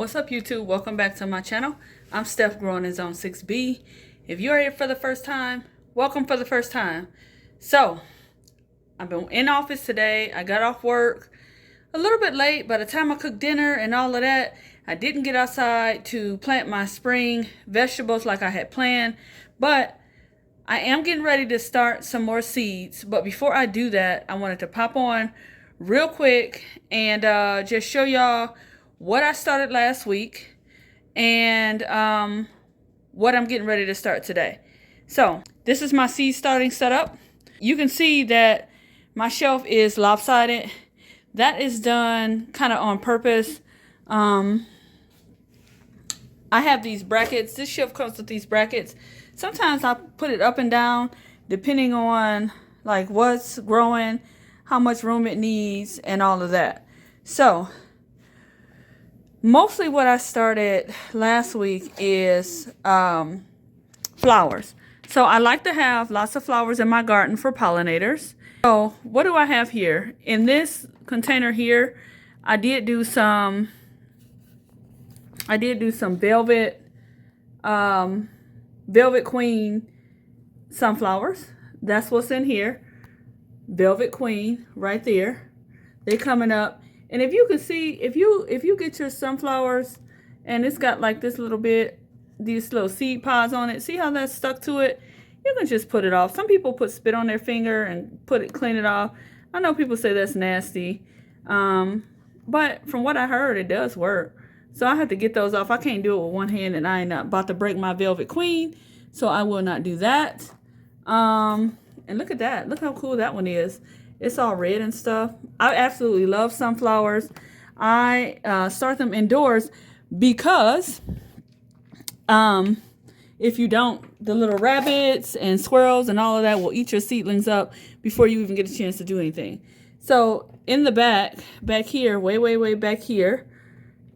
What's up, YouTube? Welcome back to my channel. I'm Steph, growing in Zone 6B. If you're here for the first time, welcome for the first time. So, I've been in office today. I got off work a little bit late. By the time I cooked dinner and all of that, I didn't get outside to plant my spring vegetables like I had planned. But I am getting ready to start some more seeds. But before I do that, I wanted to pop on real quick and just show y'all what I started last week and what I'm getting ready to start today. So this is my seed starting setup. You can see that my shelf is lopsided. That is done kind of on purpose. I have these brackets. This shelf comes with these brackets. Sometimes I put it up and down depending on like what's growing, how much room it needs, and all of that. So mostly what I started last week is flowers. So I like to have lots of flowers in my garden for pollinators. So what do I have here? In this container here, I did do some Velvet Queen sunflowers. That's what's in here. Velvet Queen right there. They coming up. And if you can see, if you get your sunflowers and it's got like this little bit, these little seed pods on it, see how that's stuck to it? You can just put it off. Some people put spit on their finger and clean it off. I know people say that's nasty. But from what I heard, it does work. So I have to get those off. I can't do it with one hand and I ain't not about to break my Velvet Queen. So I will not do that. And look at that. Look how cool that one is. It's all red and stuff. I absolutely love sunflowers. I start them indoors because if you don't, the little rabbits and squirrels and all of that will eat your seedlings up before you even get a chance to do anything. So in the back here, way back here,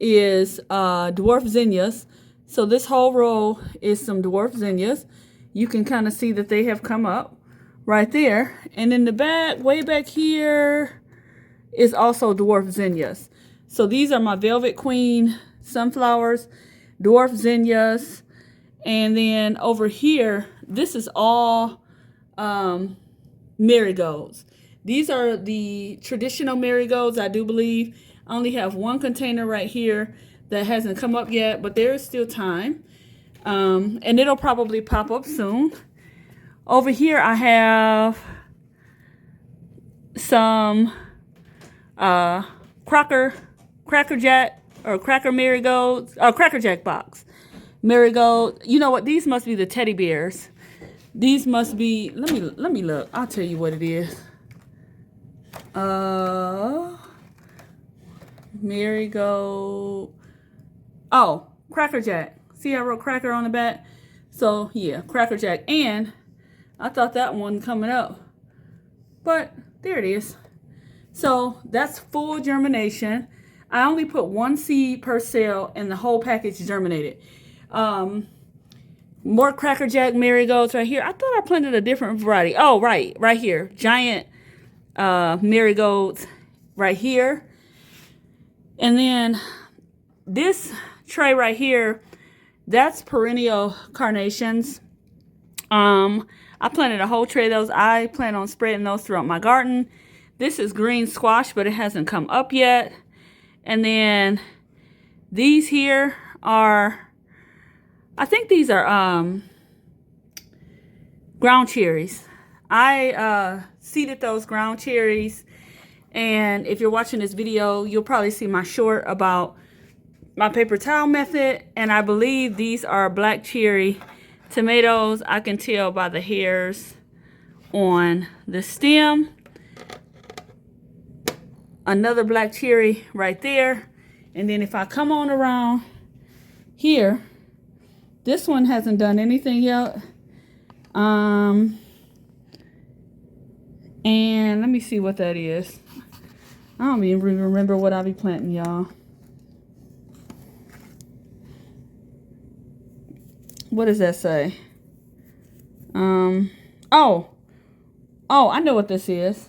is dwarf zinnias. So this whole row is some dwarf zinnias. You can kind of see that they have come up right there. And in the back, way back here, is also dwarf zinnias. So these are my Velvet Queen sunflowers, dwarf zinnias. And then over here, this is all marigolds. These are the traditional marigolds, I do believe. I only have one container right here that hasn't come up yet, but there is still time. And it'll probably pop up soon. Over here, I have some Cracker Jack or Cracker Marigolds, Cracker Jack box. Marigold. You know what? These must be the teddy bears. These must be, let me look. I'll tell you what it is. Marigold. Oh, Cracker Jack. See, I wrote Cracker on the back. So yeah, Cracker Jack. And I thought that one coming up, but there it is. So that's full germination. I only put one seed per cell and the whole package germinated. More Cracker Jack marigolds right here. I thought I planted a different variety. Oh, right here. Giant marigolds right here. And then this tray right here, that's perennial carnations. I planted a whole tray of those. I plan on spreading those throughout my garden. This is green squash, but it hasn't come up yet. And then these here are, I think these are ground cherries. I seeded those ground cherries. And if you're watching this video, you'll probably see my short about my paper towel method. And I believe these are black cherry tomatoes. I can tell by the hairs on the stem. Another black cherry right there. And then if I come on around here, this one hasn't done anything yet. And let me see what that is. I don't even remember what I be planting, y'all. What does that say? Oh, I know what this is.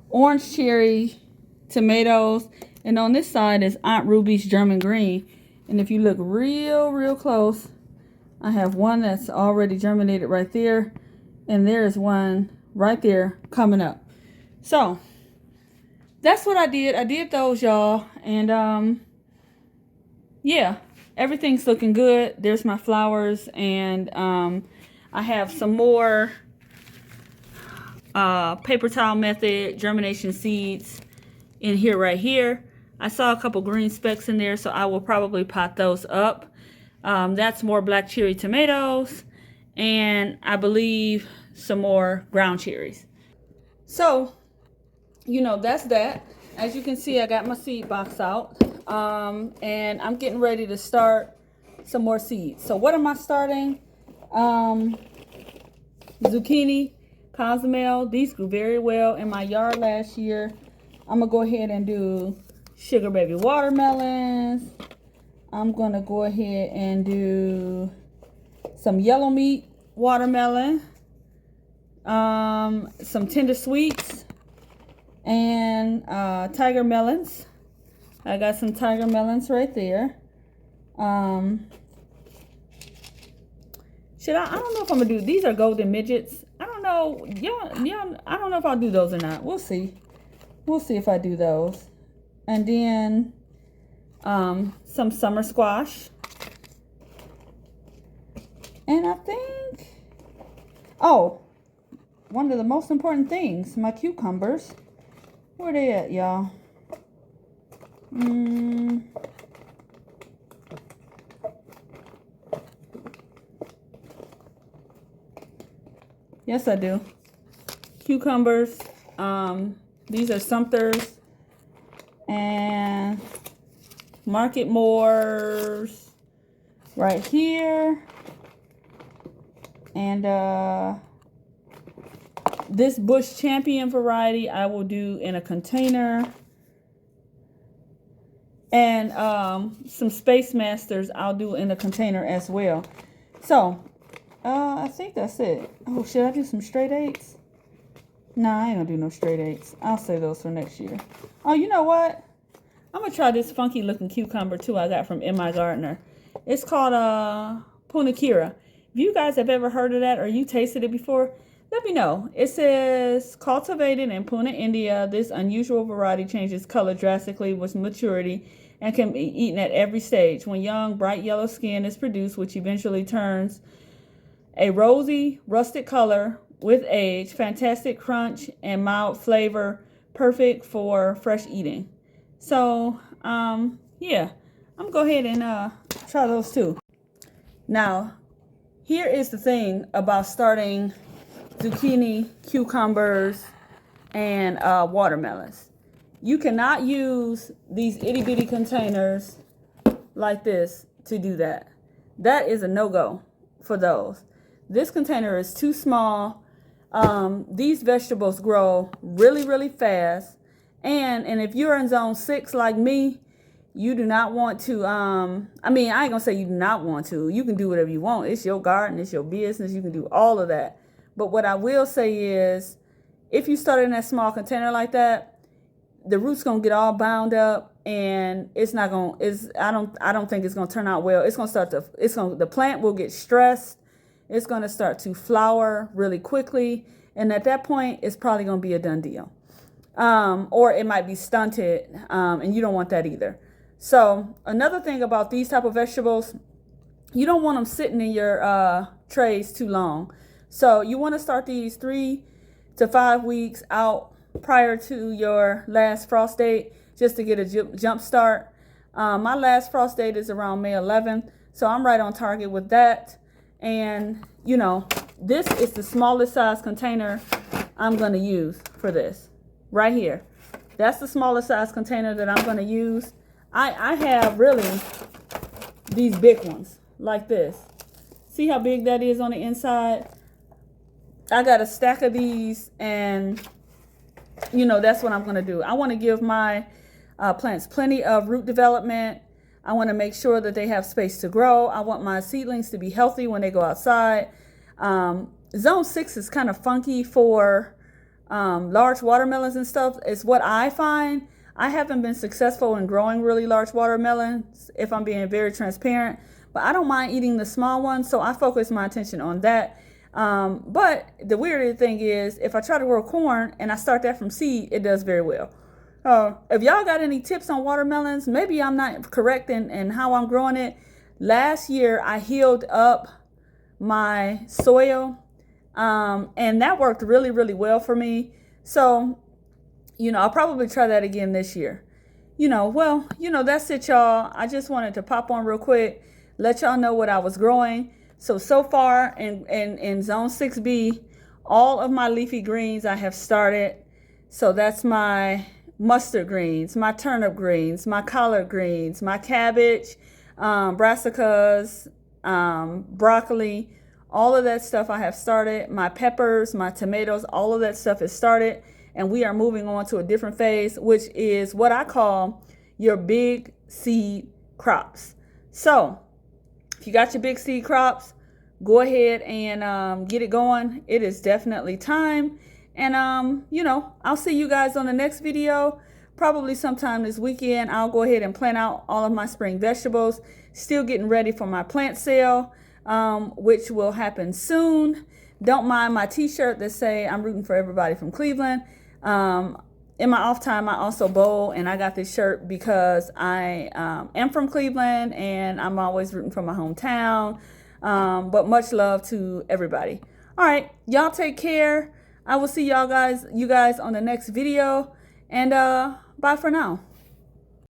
Orange cherry tomatoes. And on this side is Aunt Ruby's German green. And if you look real close, I have one that's already germinated right there. And there's one right there coming up. So that's what I did. I did those, y'all. And yeah, everything's looking good. There's my flowers. And I have some more paper towel method germination seeds in here right here. I saw a couple green specks in there, so I will probably pot those up. That's more black cherry tomatoes, and I believe some more ground cherries. So, you know, that's that. As you can see, I got my seed box out, and I'm getting ready to start some more seeds. So what am I starting? Zucchini, cozumel. These grew very well in my yard last year. I'm gonna go ahead and do sugar baby watermelons. I'm gonna go ahead and do some yellow meat watermelon, some tender sweets, and tiger melons. I got some tiger melons right there. I don't know if I'm gonna do, these are golden midgets. I don't know, y'all, I don't know if I'll do those or not. We'll see. We'll see if I do those. And then some summer squash. And I think, oh, one of the most important things, my cucumbers. Where they at, y'all? Yes, I do. Cucumbers. These are Sumters and Market Moors right here. And this Bush Champion variety I will do in a container. And some Space Masters I'll do in a container as well. So, I think that's it. Oh, should I do some straight eights? Nah, I ain't gonna do no straight eights. I'll save those for next year. Oh, you know what? I'm gonna try this funky looking cucumber too I got from M.I. Gardner. It's called Punakira. If you guys have ever heard of that or you tasted it before, let me know. It says, cultivated in Pune, India, this unusual variety changes color drastically with maturity and can be eaten at every stage. When young, bright yellow skin is produced, which eventually turns a rosy, rustic color with age, fantastic crunch and mild flavor, perfect for fresh eating. So, yeah, I'm gonna go ahead and try those too. Now, here is the thing about starting zucchini, cucumbers, and watermelons. You cannot use these itty bitty containers like this to do that. That is a no-go for those. This container is too small. These vegetables grow really fast. And if you're in zone 6 like me, you do not want to, I mean, I ain't gonna say you do not want to. You can do whatever you want. It's your garden, it's your business. You can do all of that. But what I will say is, if you start in that small container like that, the roots gonna get all bound up, and it's not gonna. I don't think it's gonna turn out well. It's gonna start to. The plant will get stressed. It's gonna start to flower really quickly, and at that point, it's probably gonna be a done deal. Or it might be stunted, and you don't want that either. So another thing about these type of vegetables, you don't want them sitting in your trays too long. So you want to start these 3 to 5 weeks out prior to your last frost date, just to get a jump start. My last frost date is around May 11th, so I'm right on target with that. And you know, this is the smallest size container I'm going to use for this right here. That's the smallest size container that I'm going to use. I have really these big ones like this. See how big that is on the inside? I got a stack of these, and you know, that's what I'm going to do. I want to give my plants plenty of root development. I want to make sure that they have space to grow. I want my seedlings to be healthy when they go outside. Zone 6 is kind of funky for large watermelons and stuff. It's what I find. I haven't been successful in growing really large watermelons, if I'm being very transparent, but I don't mind eating the small ones, so I focus my attention on that. But the weird thing is, if I try to grow corn and I start that from seed, it does very well. If y'all got any tips on watermelons, maybe I'm not correct in how I'm growing it. Last year, I healed up my soil, and that worked really, really well for me. So, I'll probably try that again this year. That's it, y'all. I just wanted to pop on real quick, let y'all know what I was growing. So far in Zone 6B, all of my leafy greens I have started. So that's my mustard greens, my turnip greens, my collard greens, my cabbage, brassicas, broccoli, all of that stuff I have started. My peppers, my tomatoes, all of that stuff is started. And we are moving on to a different phase, which is what I call your big seed crops. So if you got your big seed crops, go ahead and get it going. It is definitely time. And, I'll see you guys on the next video. Probably sometime this weekend, I'll go ahead and plant out all of my spring vegetables. Still getting ready for my plant sale, which will happen soon. Don't mind my t-shirt that say I'm rooting for everybody from Cleveland. In my off time, I also bowl, and I got this shirt because I am from Cleveland, and I'm always rooting for my hometown. But much love to everybody. All right, y'all take care. I will see you guys on the next video, and bye for now.